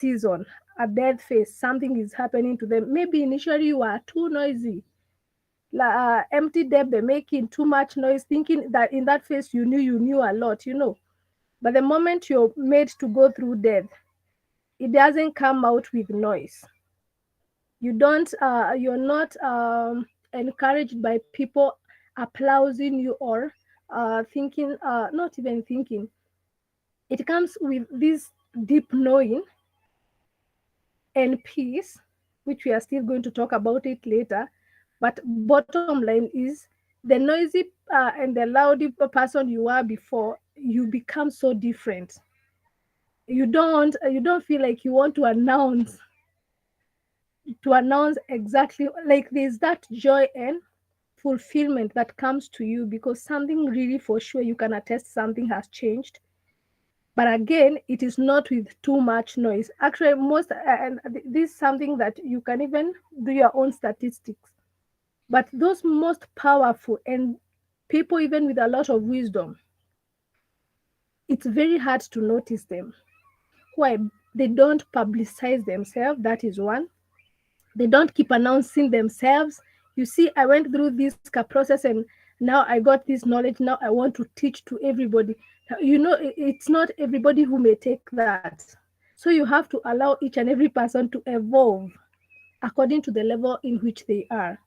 season, a death phase, something is happening to them. Maybe initially you are too noisy, empty debe, making too much noise, thinking that in that phase you knew a lot, But the moment you're made to go through death, it doesn't come out with noise. You're not encouraged by people applauding you or thinking, not even thinking. It comes with this deep knowing and peace, which we are still going to talk about it later. But bottom line is the noisy and the loud person you were before, you become so different. You don't feel like you want to announce exactly, like there's that joy and fulfillment that comes to you because something really for sure you can attest something has changed. But again, it is not with too much noise. Actually, this is something that you can even do your own statistics. But those most powerful and people even with a lot of wisdom, it's very hard to notice them. Why? They don't publicize themselves. That is one. They don't keep announcing themselves. You see, I went through this process and now I got this knowledge. Now I want to teach to everybody. It's not everybody who may take that. So you have to allow each and every person to evolve according to the level in which they are.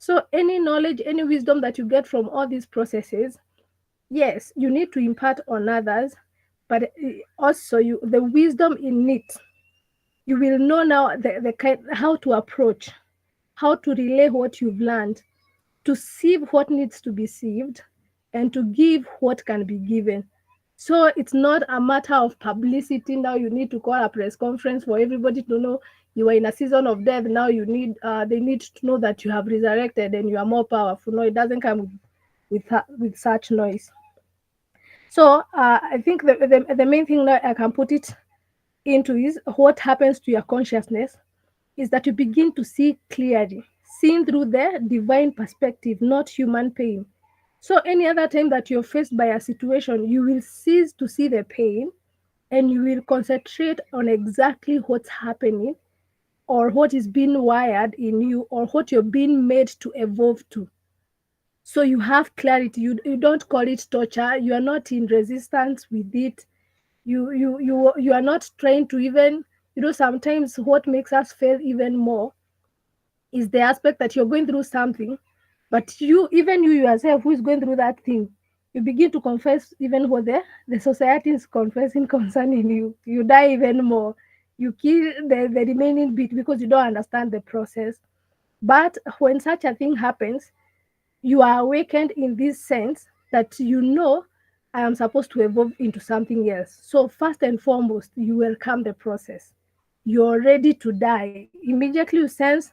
So any knowledge, any wisdom that you get from all these processes, yes, you need to impart on others, but also the wisdom in it, you will know now the kind how to approach, how to relay what you've learned, to sieve what needs to be sieved, and to give what can be given. So it's not a matter of publicity. Now you need to call a press conference for everybody to know you are in a season of death. Now they need to know that you have resurrected and you are more powerful. No, it doesn't come with such noise. So I think the main thing that I can put it into is what happens to your consciousness is that you begin to see clearly, seen through the divine perspective, not human pain. So any other time that you're faced by a situation, you will cease to see the pain and you will concentrate on exactly what's happening or what is being wired in you or what you're being made to evolve to. So you have clarity. You don't call it torture. You are not in resistance with it. You are not trying to even, sometimes what makes us fail even more is the aspect that you're going through something, but you yourself who is going through that thing, you begin to confess even what the society is confessing concerning you. You die even more. You kill the remaining bit because you don't understand the process. But when such a thing happens, you are awakened in this sense that I am supposed to evolve into something else. So first and foremost, you welcome the process. You're ready to die. Immediately you sense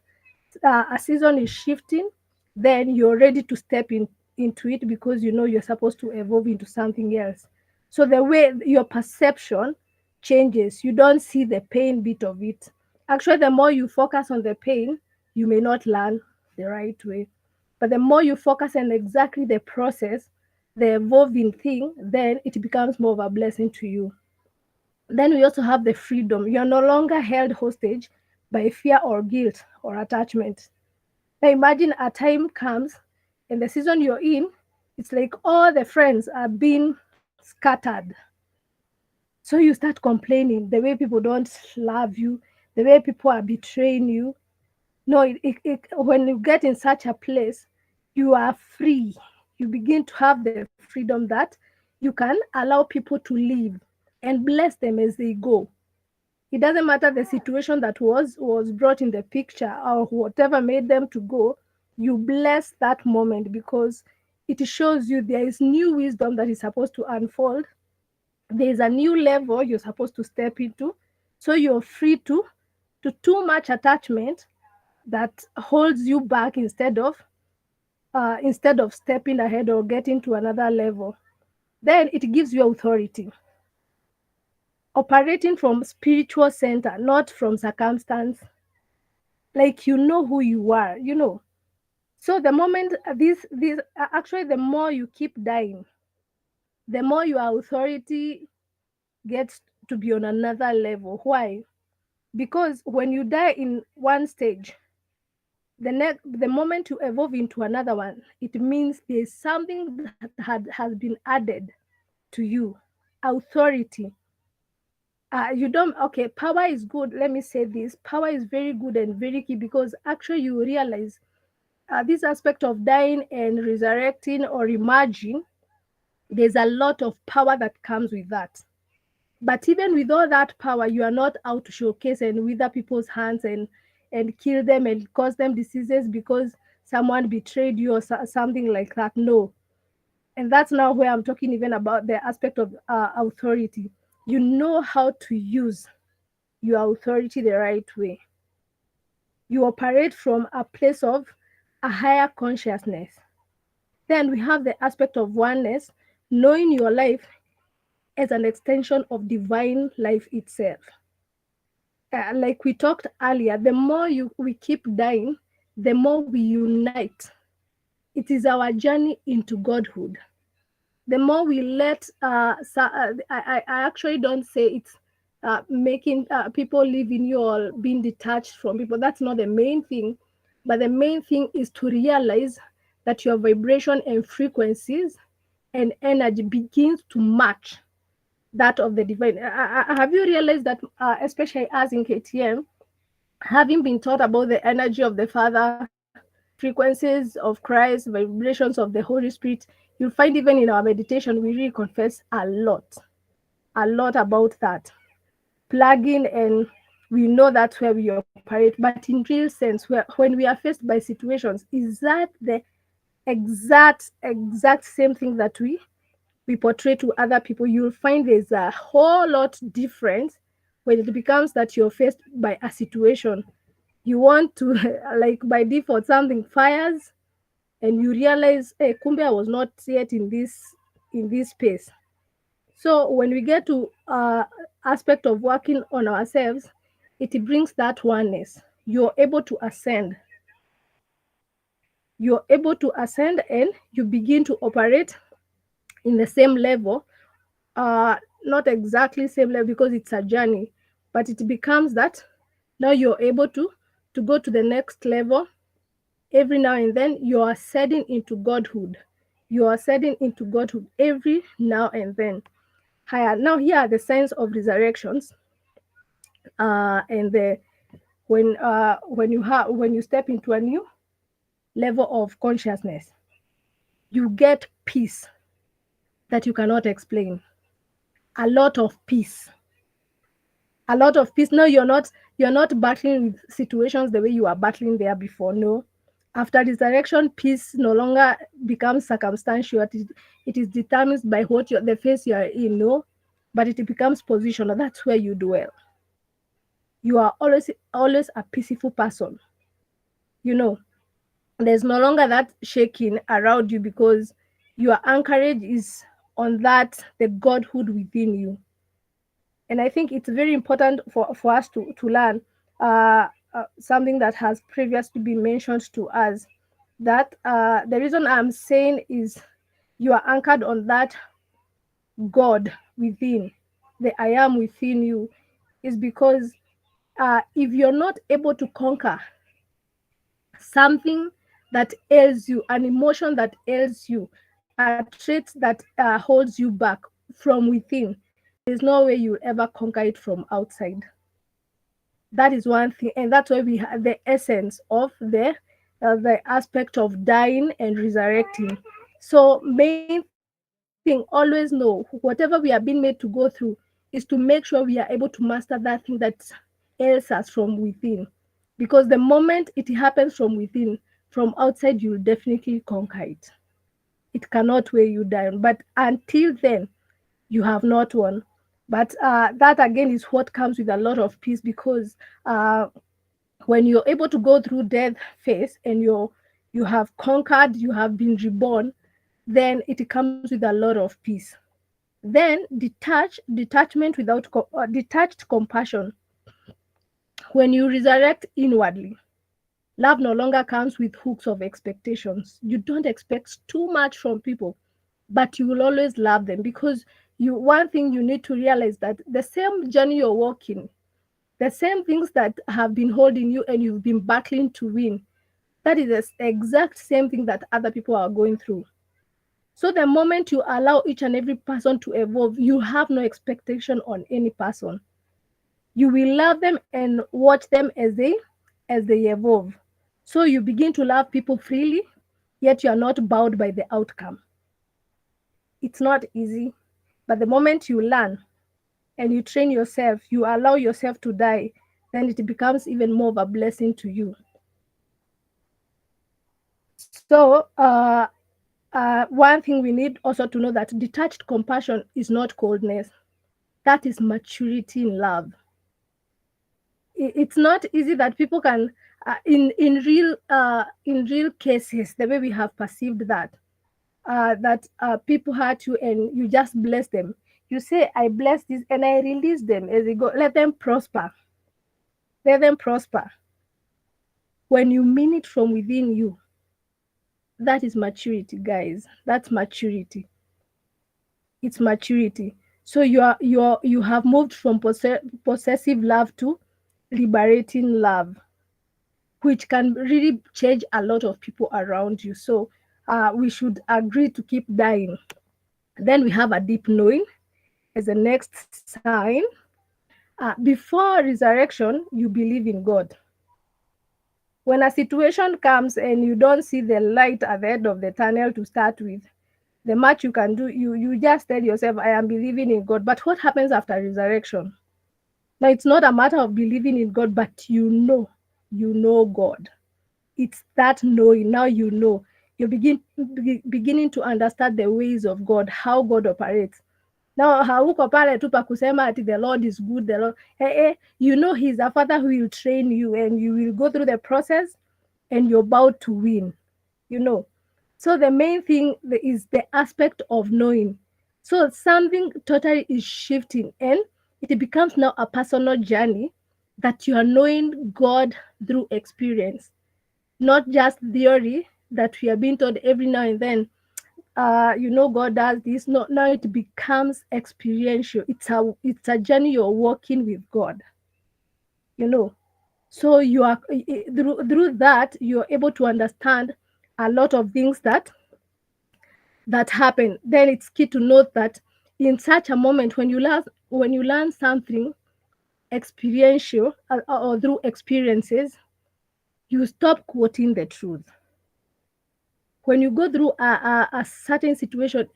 a season is shifting, then you're ready to step into it because you're supposed to evolve into something else. So the way your perception changes, you don't see the pain bit of it. Actually, the more you focus on the pain, you may not learn the right way. But the more you focus on exactly the process, the evolving thing, then it becomes more of a blessing to you. Then we also have the freedom. You're no longer held hostage by fear or guilt or attachment. Now imagine a time comes and the season you're in, it's like all the friends are being scattered. So you start complaining the way people don't love you, the way people are betraying you. No, when you get in such a place, you are free. You begin to have the freedom that you can allow people to live and bless them as they go. It doesn't matter the situation that was brought in the picture or whatever made them to go. You bless that moment because it shows you there is new wisdom that is supposed to unfold. There is a new level you're supposed to step into. So you're free to too much attachment that holds you back instead of stepping ahead or getting to another level. Then it gives you authority, operating from spiritual center, not from circumstance. Like who you are. So the moment this actually, the more you keep dying, the more your authority gets to be on another level. Why? Because when you die in one stage, the moment you evolve into another one, it means there's something that has been added to you. Authority. You don't, okay, power is good. Let me say this: power is very good and very key, because actually you realize this aspect of dying and resurrecting or emerging, there's a lot of power that comes with that. But even with all that power, you are not out to showcase and wither people's hands and kill them and cause them diseases because someone betrayed you or something like that. No. And that's now where I'm talking even about the aspect of authority. You know how to use your authority the right way. You operate from a place of a higher consciousness. Then we have the aspect of oneness, knowing your life as an extension of divine life itself. Like we talked earlier, the more we keep dying, the more we unite. It is our journey into Godhood. The more we let, I actually don't say it's making people live in you or being detached from people. That's not the main thing. But the main thing is to realize that your vibration and frequencies and energy begins to match that of the divine. Have you realized that, especially as in KTM, having been taught about the energy of the Father, frequencies of Christ, vibrations of the Holy Spirit, you'll find even in our meditation, we really confess a lot about that. Plugging, and we know that's where we operate. But in real sense, when we are faced by situations, is that the exact same thing that we portray to other people? You'll find there's a whole lot difference when it becomes that you're faced by a situation. You want to, like by default, something fires, and you realize, hey, kumbe I was not yet in this space. So when we get to aspect of working on ourselves, it brings that oneness. You're able to ascend. You're able to ascend, and you begin to operate in the same level. Not exactly same level, because it's a journey, but it becomes that now you're able to go to the next level. Every now and then you are ascending into Godhood. You are ascending into Godhood every now and then. Higher. Now here are the signs of resurrections. And the when you step into a new level of consciousness, you get peace that you cannot explain. A lot of peace. A lot of peace. No, you're not battling with situations the way you are battling there before. No. After resurrection, peace no longer becomes circumstantial. It is determined by what the phase you are in. No, but it becomes positional. That's where you dwell. You are always a peaceful person. You know, there's no longer that shaking around you, because your anchorage is on that the Godhood within you. And I think it's very important for us to learn something that has previously been mentioned to us, that the reason I'm saying is you are anchored on that God within, the I am within you, is because if you're not able to conquer something that ails you, an emotion that ails you, a trait that holds you back from within, there's no way you'll ever conquer it from outside. That is one thing, and that's why we have the essence of the aspect of dying and resurrecting. So main thing, always know whatever we are being made to go through is to make sure we are able to master that thing that ails us from within. Because the moment it happens from within, from outside, you'll definitely conquer it. It cannot weigh you down. But until then, you have not won. But that again is what comes with a lot of peace, because when you're able to go through death phase and you have conquered, you have been reborn, then it comes with a lot of peace. Then detached compassion. When you resurrect inwardly, love no longer comes with hooks of expectations. You don't expect too much from people, but you will always love them, because one thing you need to realize, that the same journey you're walking, The same things that have been holding you and you've been battling to win, that is the exact same thing that other people are going through. So the moment you allow each and every person to evolve, you have no expectation on any person. You will love them and watch them as they evolve. So you begin to love people freely, yet you are not bound by the outcome. It's not easy, but the moment you learn and you train yourself, you allow yourself to die, then it becomes even more of a blessing to you. So, one thing we need also to know that detached compassion is not coldness. That is maturity in love. It's not easy that people can, in real cases, the way we have perceived that people hurt you and you just bless them. You say, I bless this and I release them as they go. Let them prosper. Let them prosper. When you mean it from within you, that is maturity, guys. That's maturity. It's maturity. So you have moved from possessive love to liberating love, which can really change a lot of people around you. So we should agree to keep dying. Then we have a deep knowing as the next sign. Before resurrection, you believe in God. When a situation comes and you don't see the light at the end of the tunnel to start with, the much you can do, you just tell yourself, I am believing in God. But what happens after resurrection? Now, it's not a matter of believing in God, but you know God. It's that knowing. Now you know. You're beginning to understand the ways of God, how God operates. Now, hauko pale tu pa kusema ati the Lord is good, the Lord. You know He's a Father who will train you, and you will go through the process, and you're about to win. You know. So the main thing is the aspect of knowing. So something totally is shifting, and it becomes now a personal journey that you are knowing God through experience, not just theory that we are being told every now and then. God does this. No, now it becomes experiential. It's a journey you're walking with God. You know, so you are through that you're able to understand a lot of things that happen. Then it's key to note that in such a moment when you learn something experiential or through experiences, you stop quoting the truth. When you go through a certain situation,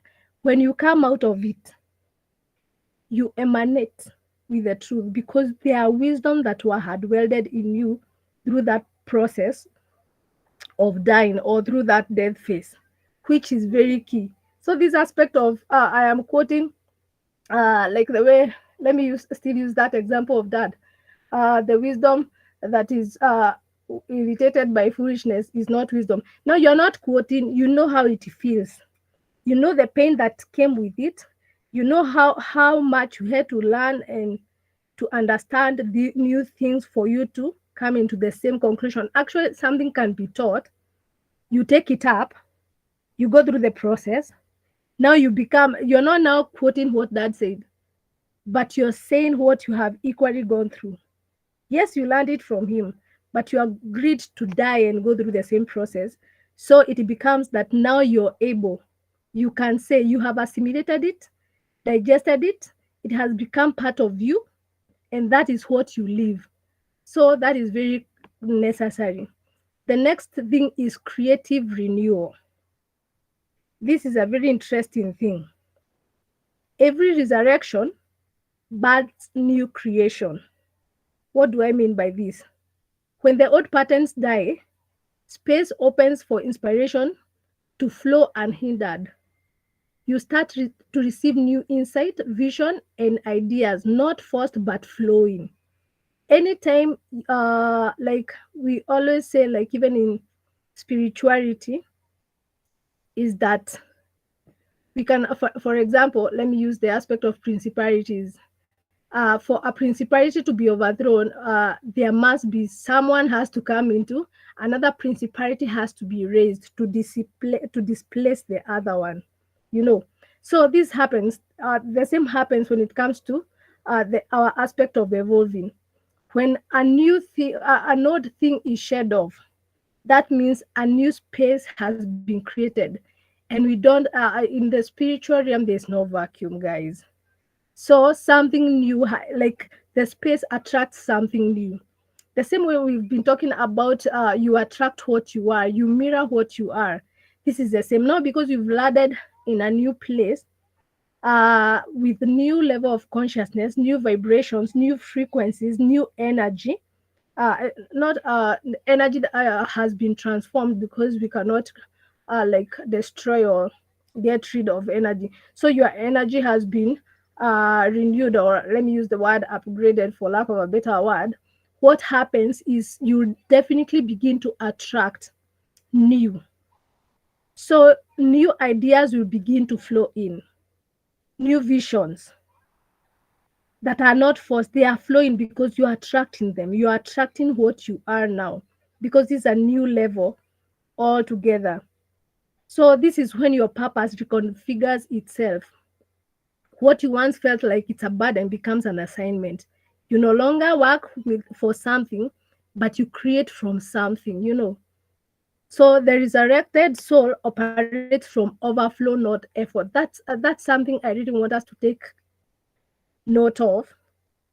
when you come out of it, you emanate with the truth because there are wisdom that were hard welded in you through that process of dying or through that death phase, which is very key. So this aspect of I am quoting like the way, let me still use that example of that. The wisdom that is irritated by foolishness is not wisdom. Now you're not quoting, you know how it feels. You know the pain that came with it. You know how much you had to learn and to understand the new things for you to come into the same conclusion. Actually, something can be taught. You take it up, you go through the process. Now you're not now quoting what dad said, but you're saying what you have equally gone through. Yes, you learned it from him, but you agreed to die and go through the same process. So it becomes that now you're able, you can say you have assimilated it, digested it, it has become part of you, and that is what you live. So that is very necessary. The next thing is creative renewal. This is a very interesting thing. Every resurrection births new creation. What do I mean by this? When the old patterns die, space opens for inspiration to flow unhindered. You start to receive new insight, vision, and ideas, not forced but flowing. Anytime, like we always say, like even in spirituality, is that we can, for example, let me use the aspect of principalities. For a principality to be overthrown, there must be someone has to come into, another principality has to be raised to displace the other one. You know, so this happens. The same happens when it comes to our aspect of evolving. When a new thing, an old thing is shed off, that means a new space has been created. And we don't, in the spiritual realm, there's no vacuum, guys. So something new, like the space attracts something new. The same way we've been talking about, you attract what you are, you mirror what you are. This is the same. Now, because you've landed in a new place, with new level of consciousness, new vibrations, new frequencies, new energy. Not energy that, has been transformed, because we cannot like destroy or get rid of energy. So your energy has been renewed, or let me use the word upgraded for lack of a better word. What happens is you definitely begin to attract new. So new ideas will begin to flow in, new visions that are not forced. They are flowing because you are attracting them. You are attracting what you are now, because it's a new level altogether. So this is when your purpose reconfigures itself. What you once felt like it's a burden becomes an assignment. You no longer work for something, but you create from something. So the resurrected soul operates from overflow, not effort. That's something I really want us to take note of.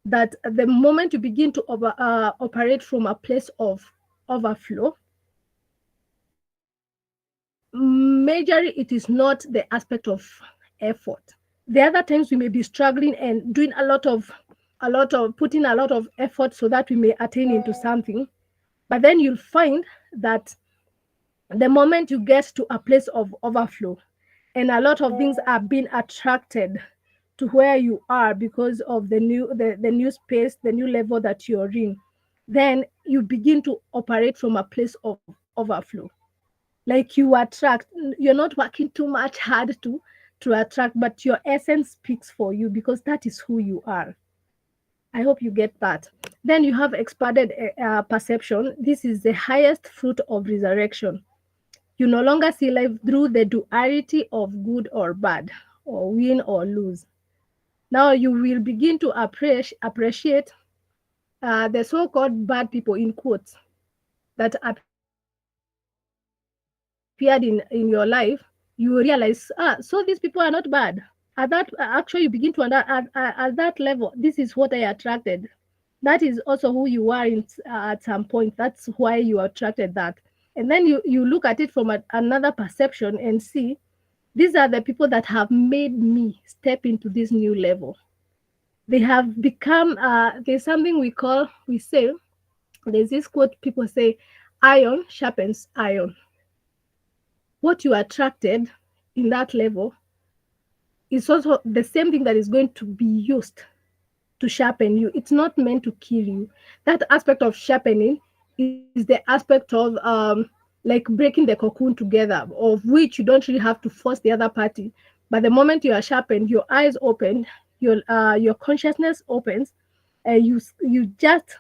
That the moment you begin to operate from a place of overflow, majorly it is not the aspect of effort. The other times we may be struggling and doing a lot of putting a lot of effort so that we may attain into something, but then you'll find that the moment you get to a place of overflow, and a lot of things are being attracted to where you are because of the new space, the new level that you're in, then you begin to operate from a place of overflow. Like you attract, you're not working too much hard to attract, but your essence speaks for you, because that is who you are. I hope you get that. Then you have expanded perception. This is the highest fruit of resurrection. You no longer see life through the duality of good or bad, or win or lose. Now you will begin to appreciate the so-called bad people, in quotes, that appeared in your life. You realize, so these people are not bad. Actually, you begin to at that level, this is what I attracted. That is also who you are at some point. That's why you attracted that. And then you look at it from another perception and see, these are the people that have made me step into this new level. They have become, there's something we say, there's this quote people say, iron sharpens iron. What you attracted in that level is also the same thing that is going to be used to sharpen you. It's not meant to kill you. That aspect of sharpening is the aspect of like breaking the cocoon together, of which you don't really have to force the other party. But the moment you are sharpened, your eyes open, your consciousness opens, and you just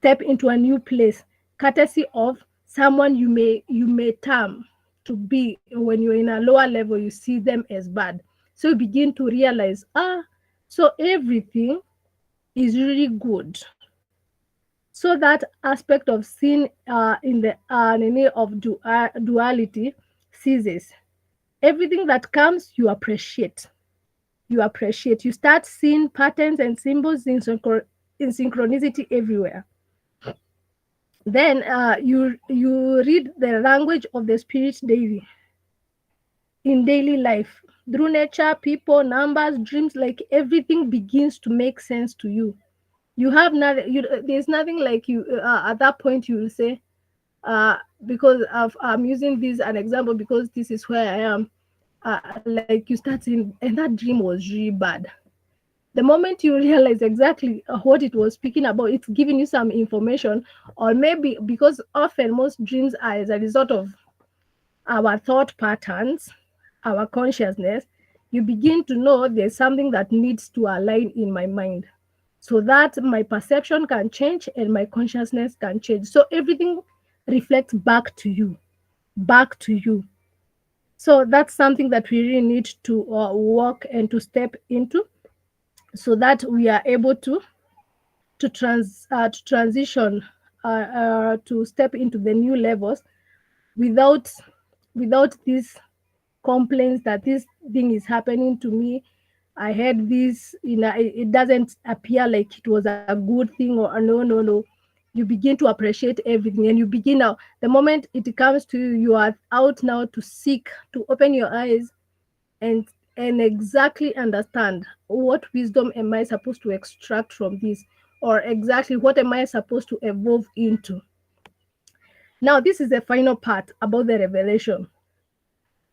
step into a new place, courtesy of someone you may term to be. When you're in a lower level, you see them as bad. So you begin to realize, so everything is really good. So that aspect of sin in the enemy of duality ceases. Everything that comes, you appreciate. You appreciate. You start seeing patterns and symbols in synchronicity everywhere. Then you read the language of the spirit daily, in daily life, through nature, people, numbers, dreams. Like everything begins to make sense to you. You have nothing. There's nothing like you at that point. You will say, because I'm using this an example, because this is where I am. Like you start seeing, and that dream was really bad. The moment you realize exactly what it was speaking about, it's giving you some information. Or maybe because often most dreams are as a result of our thought patterns, our consciousness, you begin to know there's something that needs to align in my mind, so that my perception can change and my consciousness can change. So everything reflects back to you, back to you. So that's something that we really need to walk and to step into, so that we are able to to transition to step into the new levels without these complaints that this thing is happening to me. I had this, it doesn't appear like it was a good thing, or no. You begin to appreciate everything, and you begin now. The moment it comes to you, you are out now to seek, to open your eyes and exactly understand what wisdom am I supposed to extract from this, or exactly what am I supposed to evolve into. Now, this is the final part about the revelation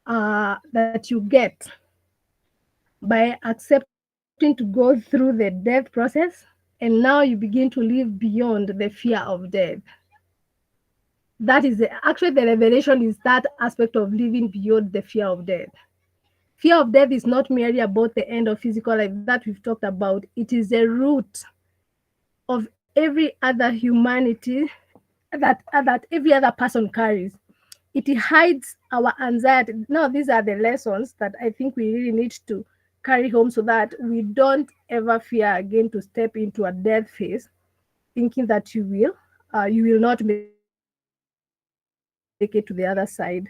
that you get by accepting to go through the death process, and now you begin to live beyond the fear of death. That is actually the revelation is that aspect of living beyond the fear of death. Fear of death is not merely about the end of physical life that we've talked about. It is the root of every other humanity that every other person carries. It hides our anxiety. Now, these are the lessons that I think we really need to carry home, so that we don't ever fear again to step into a death phase, thinking that you will not make it to the other side,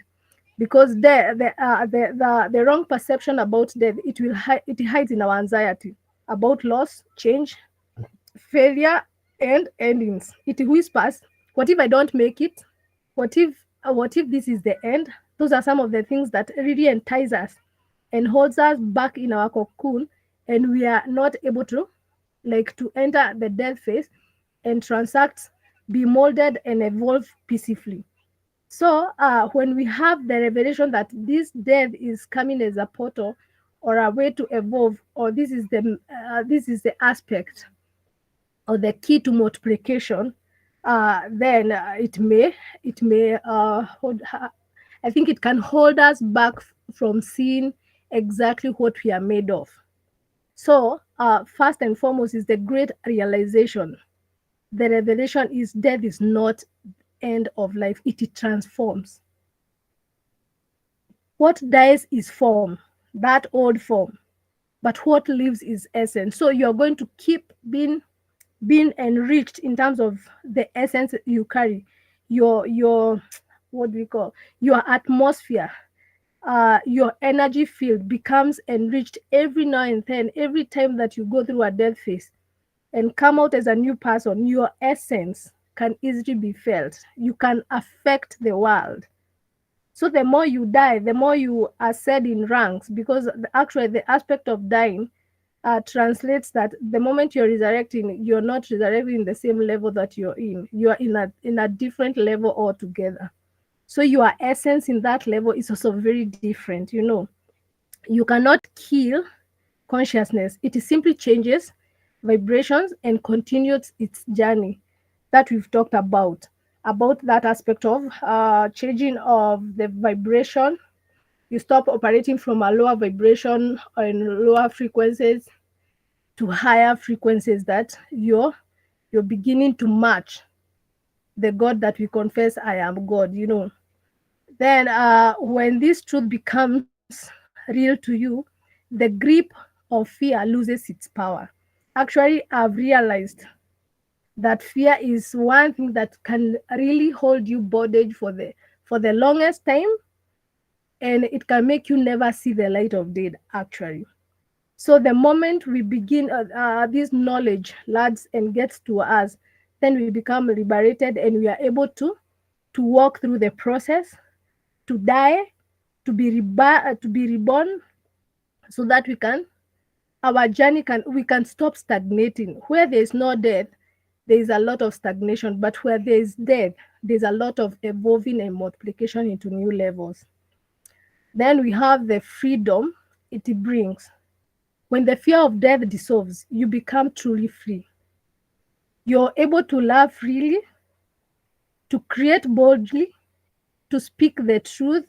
because the wrong perception about death, it hides in our anxiety about loss, change, failure, and endings. It whispers, what if I don't make it? What if this is the end? Those are some of the things that really entice us and holds us back in our cocoon, and we are not able to, like, to enter the death phase and transact, be molded, and evolve peacefully. So when we have the revelation that this death is coming as a portal or a way to evolve, or this is the aspect or the key to multiplication, then it may I think it can hold us back from seeing exactly what we are made of. So first and foremost is the great realization. The revelation is death is not end of life; it transforms. What dies is form, that old form, but what lives is essence. So you're going to keep being enriched in terms of the essence you carry, your what do we call, your atmosphere, your energy field becomes enriched every now and then, every time that you go through a death phase and come out as a new person. Your essence can easily be felt. You can affect the world. So the more you die, the more you ascend in ranks, because actually the aspect of dying translates that the moment you're resurrecting, you're not resurrecting in the same level that you're in. You are in a different level altogether. So your essence in that level is also very different. You cannot kill consciousness. It simply changes vibrations and continues its journey that we've talked about that aspect of changing of the vibration. You stop operating from a lower vibration and lower frequencies to higher frequencies, that you're beginning to match the God that we confess, I am God. Then when this truth becomes real to you, the grip of fear loses its power. Actually, I've realized that fear is one thing that can really hold you bondage for the longest time, and it can make you never see the light of day, actually. So the moment we begin, this knowledge lads and gets to us, then we become liberated, and we are able to walk through the process, to die, to be reborn, so that our journey we can stop stagnating. Where there is no death, there is a lot of stagnation, but where there is death, there's a lot of evolving and multiplication into new levels. Then we have the freedom it brings. When the fear of death dissolves, you become truly free. You're able to love freely, to create boldly, to speak the truth,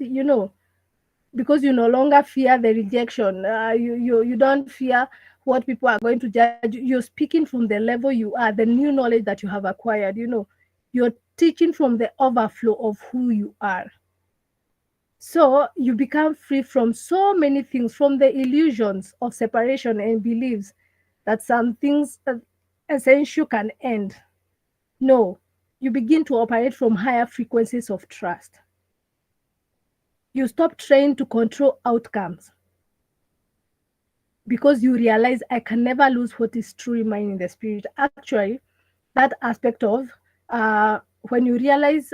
because you no longer fear the rejection. You don't fear what people are going to judge. You're speaking from the level you are, the new knowledge that you have acquired. You're teaching from the overflow of who you are. So you become free from so many things, from the illusions of separation and beliefs that some things essential can end. No, you begin to operate from higher frequencies of trust. You stop trying to control outcomes because you realize I can never lose what is truly mine in the spirit. Actually, that aspect of when you realize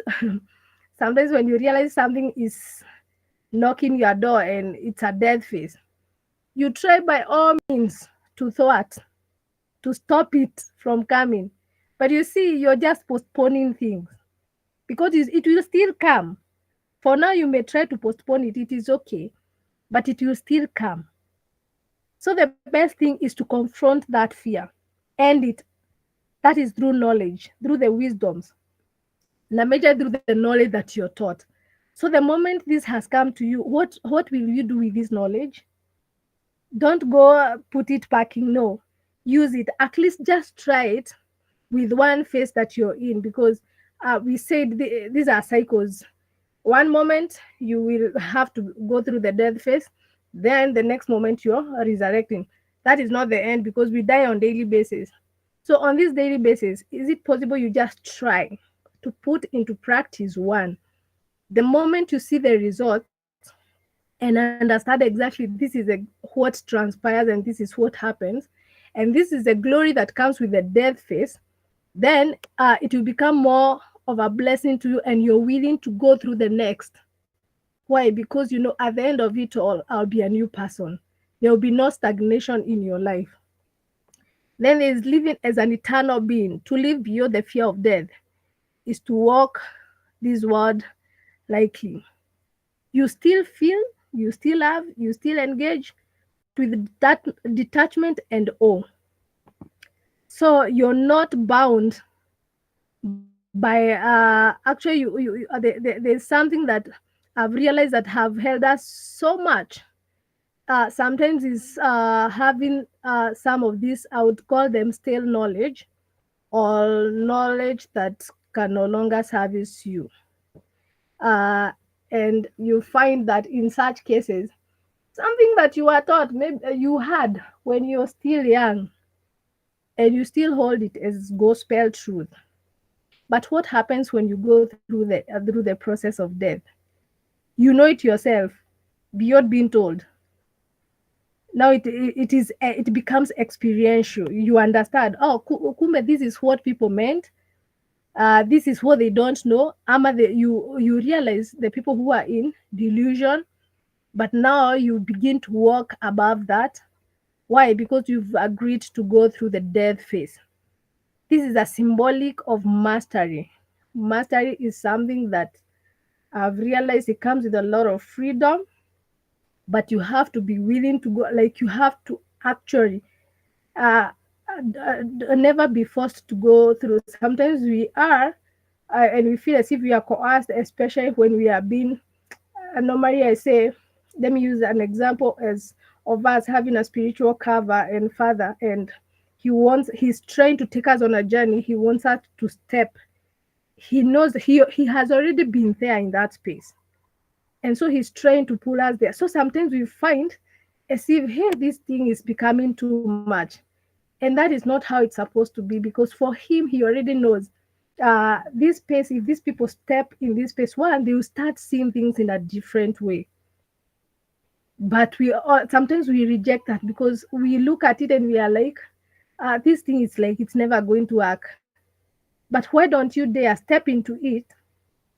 sometimes when you realize something is knocking your door and it's a death face, you try by all means to thwart, to stop it from coming. But you see, you're just postponing things because it will still come. For now, you may try to postpone it, it is okay, but it will still come. So the best thing is to confront that fear, end it. That is through knowledge, through the wisdoms, and major through the knowledge that you're taught. So the moment this has come to you, what will you do with this knowledge? Don't go put it packing. No, use it. At least just try it with one phase that you're in, because we said these are cycles. One moment you will have to go through the death phase, then the next moment you're resurrecting. That is not the end, because we die on daily basis. So on this daily basis, is it possible you just try to put into practice one? The moment you see the results and understand exactly this is what transpires and this is what happens, and this is the glory that comes with the death phase, then it will become more of a blessing to you, and you're willing to go through the next. Why? Because you know at the end of it all, I'll be a new person. There will be no stagnation in your life. Then there's living as an eternal being. To live beyond the fear of death is to walk this world lightly. You still feel, you still have, you still engage with that detachment and awe. So you're not bound by actually there's something that I've realized that have held us so much. Sometimes is having some of this, I would call them stale knowledge, or knowledge that can no longer service you. Uh, and you find that in such cases, something that you were taught, maybe you had when you're still young, and you still hold it as gospel truth. But what happens when you go through the process of death? You know it yourself, beyond being told. Now it becomes experiential. You understand. Oh, kumbe, this is what people meant. This is what they don't know. You realize the people who are in delusion, but now you begin to walk above that. Why? Because you've agreed to go through the death phase. This is a symbolic of mastery. Mastery is something that I've realized it comes with a lot of freedom, but you have to be willing to go. Like you have to actually uh, never be forced to go through. Sometimes we are, and we feel as if we are coerced, especially when we are being. Normally, I say, let me use an example as of us having a spiritual cover and father, and he's trying to take us on a journey. He wants us to step. He knows he has already been there in that space, and so he's trying to pull us there. So sometimes we find as if, hey, this thing is becoming too much, and that is not how it's supposed to be, because for him, he already knows this space. If these people step in this space, one, they will start seeing things in a different way. But sometimes we reject that because we look at it and we are like, this thing is like it's never going to work. But why don't you dare step into it?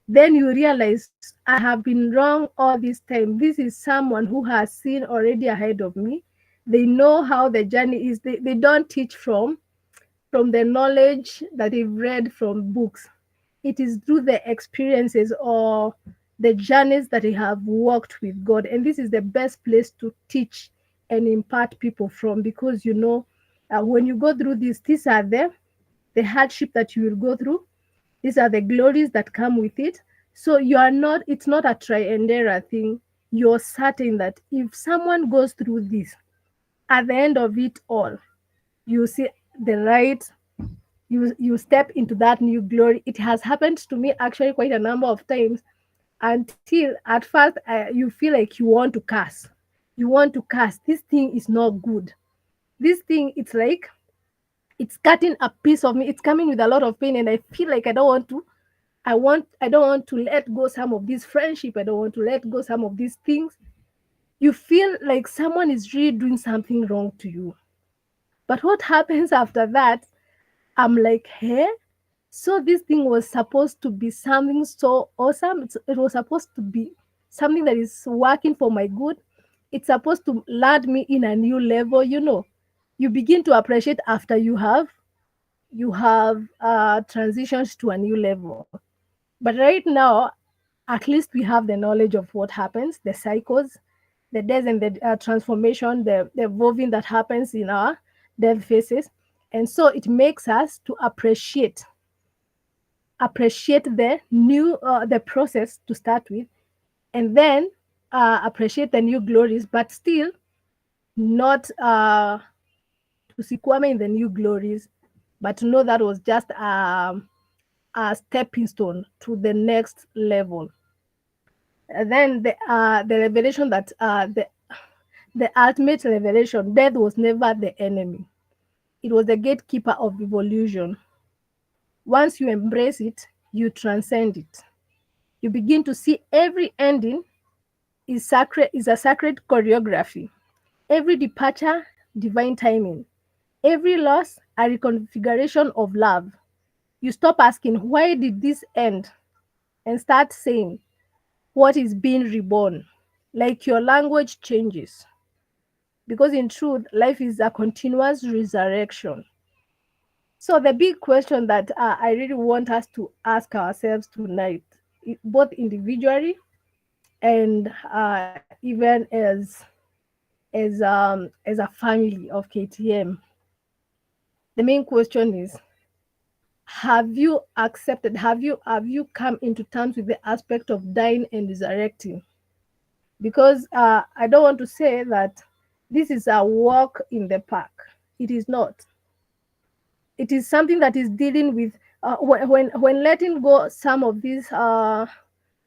Then you realize I have been wrong all this time. This is someone who has seen already ahead of me. They know how the journey is. They don't teach from the knowledge that they've read from books. It is through the experiences or the journeys that they have walked with God. And this is the best place to teach and impart people from, because you know, when you go through this, these are the hardship that you will go through. These are the glories that come with it. So you are not, it's not a try and error thing. You're certain that if someone goes through this, at the end of it all, you see the light, you step into that new glory. It has happened to me actually quite a number of times, until at first you feel like you want to curse. You want to curse. This thing is not good. This thing, it's like It's cutting a piece of me. It's coming with a lot of pain, and I feel like I don't want to let go some of this friendship. I don't want to let go some of these things. You feel like someone is really doing something wrong to you. But what happens after that? I'm like, hey, so this thing was supposed to be something so awesome. It was supposed to be something that is working for my good. It's supposed to land me in a new level. You begin to appreciate after you have transitions to a new level. But right now, at least we have the knowledge of what happens, the cycles, the death and the transformation, the evolving that happens in our death phases. And so it makes us to appreciate the process to start with, and then appreciate the new glories, but still not to sequame in the new glories, but to know that was just a stepping stone to the next level. And then the revelation that the ultimate revelation, death was never the enemy. It was the gatekeeper of evolution. Once you embrace it, you transcend it. You begin to see every ending is a sacred choreography. Every departure, divine timing. Every loss, a reconfiguration of love. You stop asking, why did this end? And start saying, what is being reborn? Like your language changes. Because in truth, life is a continuous resurrection. So, the big question that I really want us to ask ourselves tonight, both individually and even as a family of KTM, the main question is: have you accepted? Have you come into terms with the aspect of dying and resurrecting? Because I don't want to say that this is a walk in the park. It is not. It is something that is dealing with when letting go some of these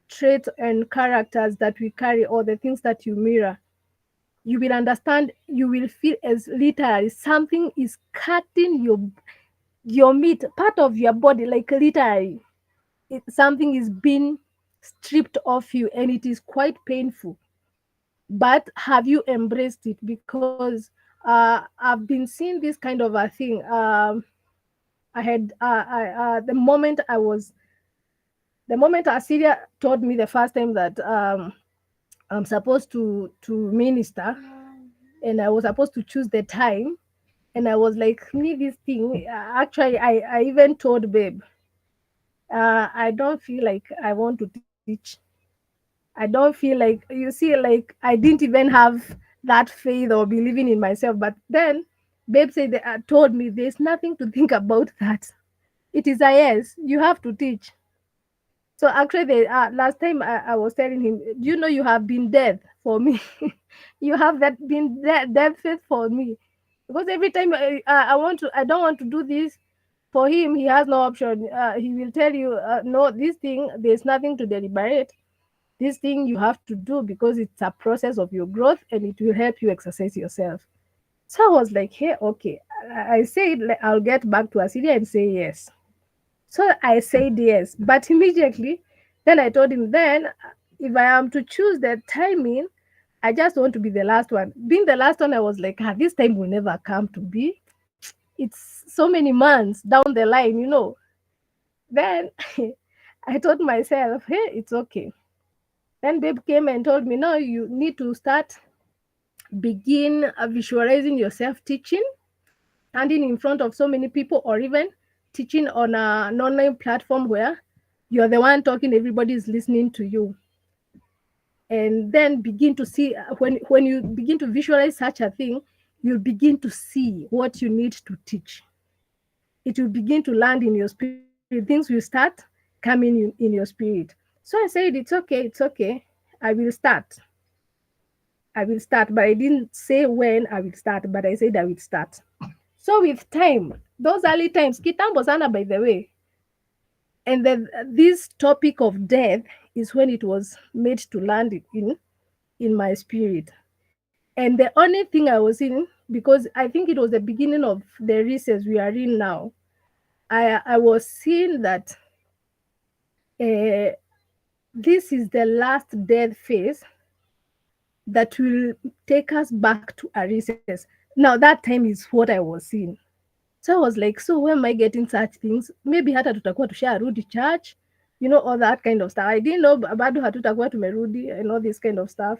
traits and characters that we carry, or the things that you mirror. You will understand. You will feel as literally something is cutting your meat, part of your body, like literally something is being stripped off you, and it is quite painful. But have you embraced it? Because I've been seeing this kind of a thing. I had the moment Assyria told me the first time that I'm supposed to minister, and I was supposed to choose the time, and I was like, me this thing. Actually, I even told Babe, I don't feel like I want to teach. I don't feel like, you see, like I didn't even have that faith or believing in myself. But then Babe said, told me there's nothing to think about that. It is a yes, you have to teach. So actually, last time I was telling him, you know, you have been dead for me. You have that been dead faith for me, because every time I don't want to do this for him. He has no option. He will tell you, no, this thing, there's nothing to deliberate. This thing you have to do because it's a process of your growth, and it will help you exercise yourself. So I was like, hey, okay. I said, I'll get back to Assyria and say yes. So I said yes, but immediately then I told him, then if I am to choose the timing, I just want to be the last one. Being the last one, I was like, this time will never come to be. It's so many months down the line, you know. Then I told myself, hey, it's okay. Then Babe came and told me, no, you need to begin visualizing yourself teaching, standing in front of so many people, or even teaching on an online platform where you're the one talking, everybody is listening to you. And then begin to see, when you begin to visualize such a thing, you'll begin to see what you need to teach. It will begin to land in your spirit. Things will start coming in your spirit. So I said, it's okay. I will start. I will start. But I didn't say when I will start, but I said I will start. So with time, those early times, kitambo sana, by the way, and then this topic of death is when it was made to land in my spirit. And the only thing I was in because I think it was the beginning of the recess we are in now. I was seeing that uh, this is the last death phase that will take us back to a recess. Now that time is what I was seeing. So I was like, so where am I getting such things? Maybe hata tutakuwa tusharudi church, all that kind of stuff. I didn't know bado hatutakuwa tumerudi and all this kind of stuff.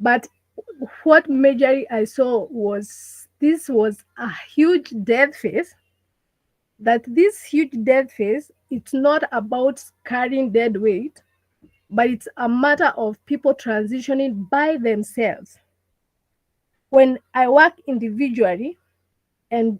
But what majorly I saw was this was a huge death phase. That this huge death phase, it's not about carrying dead weight, but it's a matter of people transitioning by themselves. When I work individually and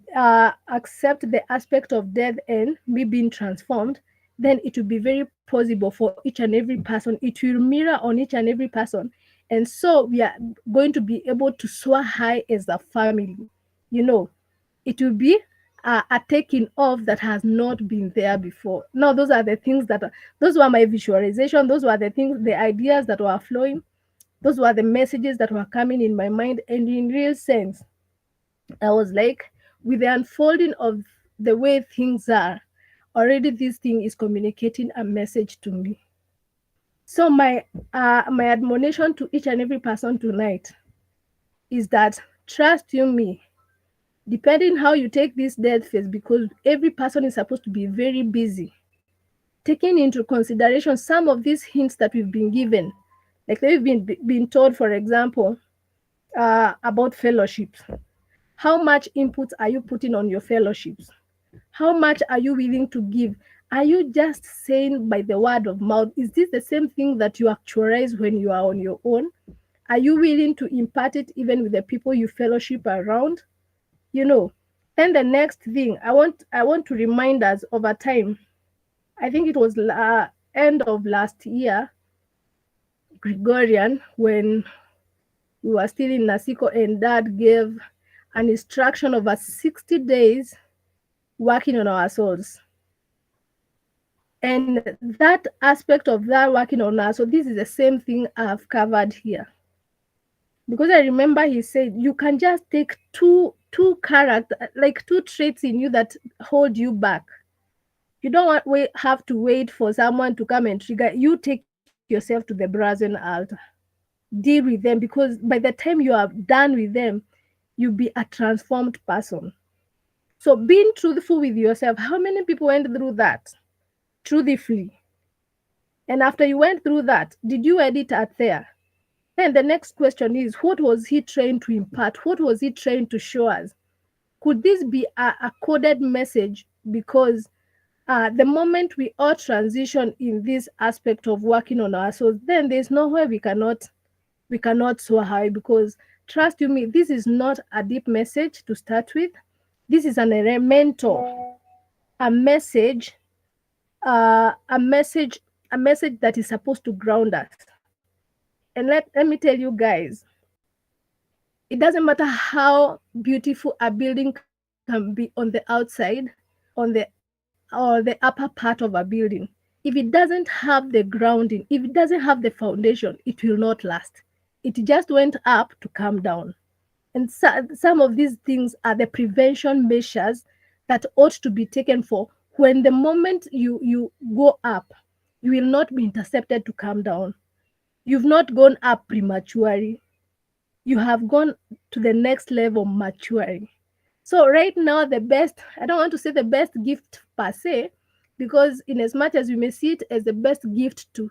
accept the aspect of death and me being transformed, then it will be very possible for each and every person. It will mirror on each and every person. And so we are going to be able to soar high as a family. It will be a taking off that has not been there before. Now, those are the things those were my visualization. Those were the things, the ideas that were flowing. Those were the messages that were coming in my mind. And in real sense, I was like, with the unfolding of the way things are, already this thing is communicating a message to me. So my admonition to each and every person tonight is that trust you me, depending how you take this death phase, because every person is supposed to be very busy, taking into consideration some of these hints that we've been given, like they've been told, for example, about fellowships. How much input are you putting on your fellowships? How much are you willing to give? Are you just saying by the word of mouth? Is this the same thing that you actualize when you are on your own? Are you willing to impart it even with the people you fellowship around? Then the next thing I want to remind us over time. I think it was end of last year, Gregorian, when we were still in Nasiko, and Dad gave an instruction of 60 days working on our souls. And that aspect of that working on us, so this is the same thing I've covered here. Because I remember he said, you can just take two character, like two traits in you that hold you back. You don't have to wait for someone to come and trigger. You take yourself to the brazen altar. Deal with them, because by the time you are done with them, you'll be a transformed person. So being truthful with yourself, how many people went through that truthfully? And after you went through that, did you edit at there? Then the next question is, what was he trying to impart? What was he trying to show us? Could this be a coded message? Because the moment we all transition in this aspect of working on ourselves, then there's nowhere we cannot soar high. Because trust you me, this is not a deep message to start with. This is an elemental, a message that is supposed to ground us. And let me tell you guys, it doesn't matter how beautiful a building can be on the outside, or the upper part of a building. If it doesn't have the grounding, if it doesn't have the foundation, it will not last. It just went up to come down. And some of these things are the prevention measures that ought to be taken for when the moment you go up, you will not be intercepted to come down. You've not gone up prematurely. You have gone to the next level maturely. So right now, I don't want to say the best gift per se, because in as much as we may see it as the best gift to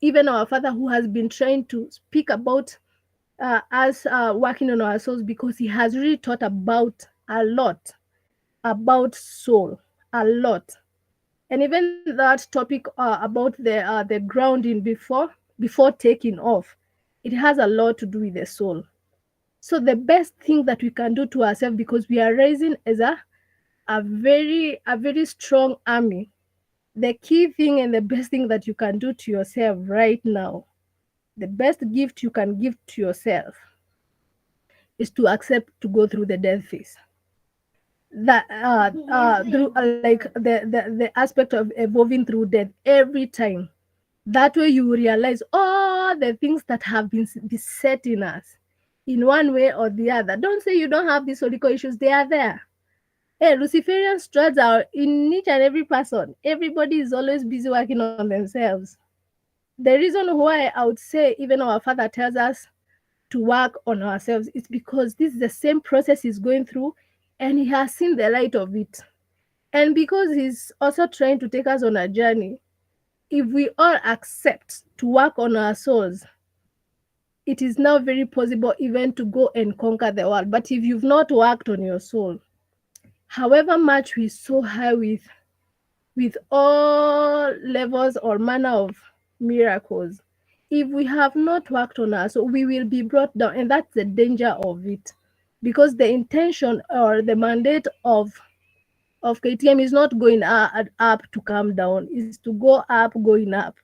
even our Father, who has been trying to speak about us working on our souls, because he has really taught about a lot about soul, a lot. And even that topic about the grounding before taking off, it has a lot to do with the soul. So the best thing that we can do to ourselves, because we are raising as a very strong army, the key thing and the best thing that you can do to yourself right now, the best gift you can give to yourself, is to accept to go through the death phase. That through like the aspect of evolving through death every time. That way you realize all the things that have been besetting us. in one way or the other. Don't say you don't have these Holy Ghost issues, they are there. Hey, Luciferian strats are in each and every person. Everybody is always busy working on themselves. The reason why I would say even our Father tells us to work on ourselves is because this is the same process he's going through and he has seen the light of it. And because he's also trying to take us on a journey, if we all accept to work on our souls, it is now very possible even to go and conquer the world. But if you've not worked on your soul, however much we soar high with all levels or manner of miracles, if we have not worked on us, we will be brought down, and that's the danger of it. Because the intention or the mandate of KTM is not going up to come down, is to go up, going up.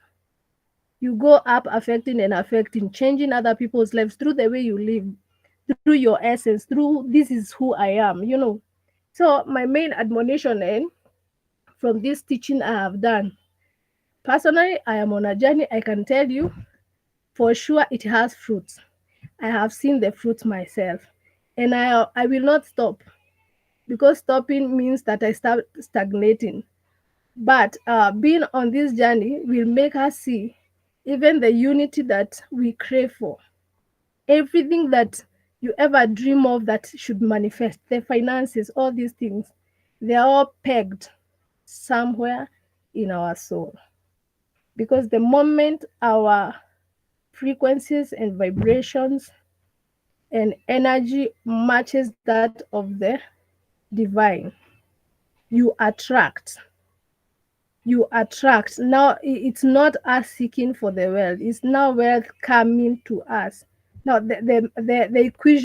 You go up, affecting and affecting, changing other people's lives through the way you live, through your essence, through this is who I am. So my main admonition from this teaching I have done, personally, I am on a journey. I can tell you for sure it has fruits. I have seen the fruits myself, and I will not stop, because stopping means that I start stagnating. But being on this journey will make us see even the unity that we crave for. Everything that you ever dream of that should manifest, the finances, all these things, they're all pegged somewhere in our soul. Because the moment our frequencies and vibrations and energy matches that of the divine, you attract. Now it's not us seeking for the wealth, it's now wealth coming to us. Now the equation